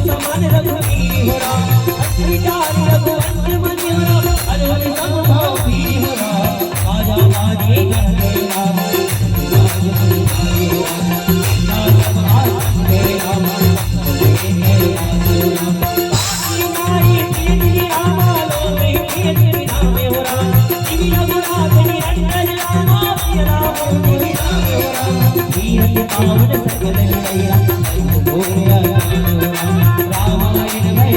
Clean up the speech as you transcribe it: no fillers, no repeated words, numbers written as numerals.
समान रघुवीर हो राम, अत्रिचार रघुवंश मणि हो राम, हर समभाव वीर हो राम, बाजा बाजे कहते राम, राज परिवार हो राम, राज समाज तेरे राम, तेरे राम, बाजी मारी तेरी राम, लो में तेरी राम हो राम, तेरी रघुनाथ निरंजन राम, तेरी राम तेरी राम हो राम, वीर पावन सकल निरया, रामायण में